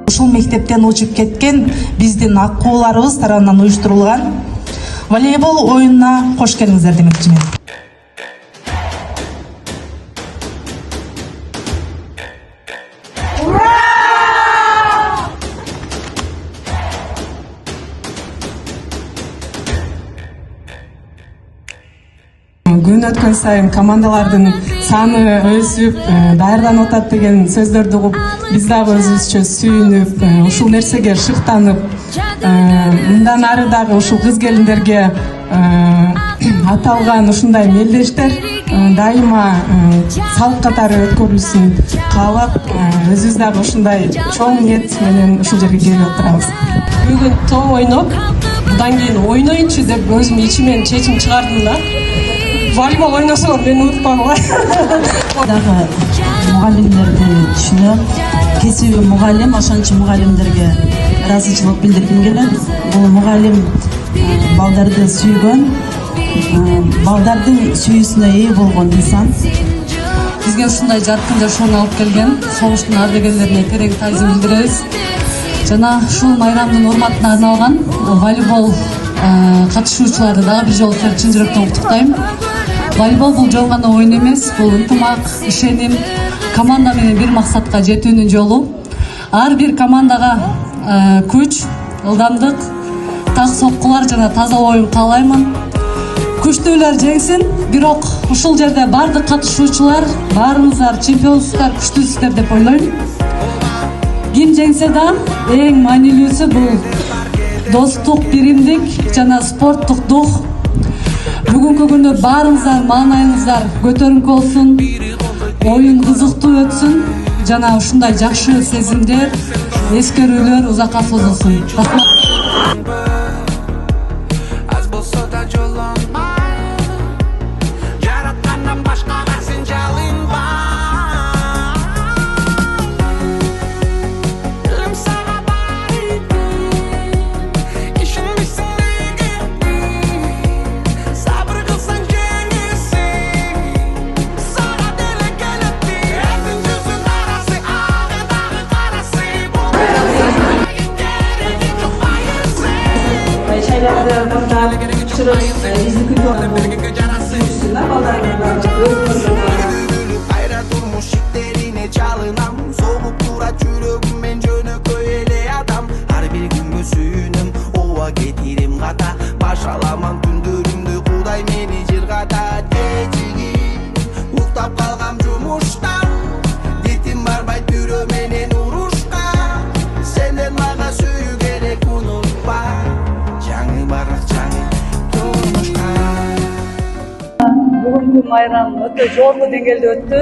Ушул мектептен учуп кеткен биздин аккууларыбыз тарабынан уюштурулган волейбол оюнуна кош келиңиздер демекчимин. Күн өткөн сайын командалардын саны өсүп, даярданып атат деген сөздөрдү угуп, биз дагы өзүбүзчө сүйүнүп, ушул нерсеге шыктанып, мындан ары дагы ушул кыз келиндерге аталган ушундай мелдештер дайыма салт катары өткөрүлсүн каалап, өзүбүз дагы ушундай чоң ниет менен ушул жерге келип отурабыз. Бүгүн тоң ойноп, мындан кийин ойноюнчу деп өзүм ичимен чечим чыгардым да. Волейбол ойносоо мени унутпагыла. Дагы мугалимдерди түшүнөм. Кесиби мугалим, ошончу мугалимдерге ыраазычылык билдиргим келет. Бул мугалим балдарды сүйгөн, балдардын сүйүүсүнө ээ болгон инсан. Бизге ушундай жаркын жашоону алып келген согуштун ардагерлерине терең таазим билдиребиз. Жана ушул майрамдын урматына арналган волейбол катышуучуларды дагы бир жолу чын жүрөктөн куттуктайм. Волейбол бул жөн гана оюн эмес, бул ынтымак, ишеним, команда менен бир максатка жетүүнүн жолу. Ар бир командага күч, ылдамдык, так соккулар жана таза оюн каалаймын. Күчтүүлөр жеңсин, бирок ушул жерде бардык катышуучулар баарыңыздар чемпионсуздар, күчтүүсүздөр деп ойлойм. Ким жеңсе да эң маанилүүсү бул достук, биримдик жана спорттук дух. Бүгүнкү күнү баарыңыздар маанайыңыздар көтөрүңкү болсун, оюн кызыктуу өтсүн жана ушундай жакшы сезимдер, эскерүүлөр узакка созулсун. Ayra turmuş iplerine çalınam, soğuk dura çürüğümmen jönököy ele adam. Har bir gün sүйүнүм, ова кетирим ката, башаламан күндөрүмдү Кудай мени жыргата. Кечиги уктап калгам жумуштан, детим барбай түрө менен урушка. Сенден мага сүйүү керек, унутпа, жаңы барак жаңы турмушка. Бүгүнкү майрам өтө жогорку деңгээлде өттү.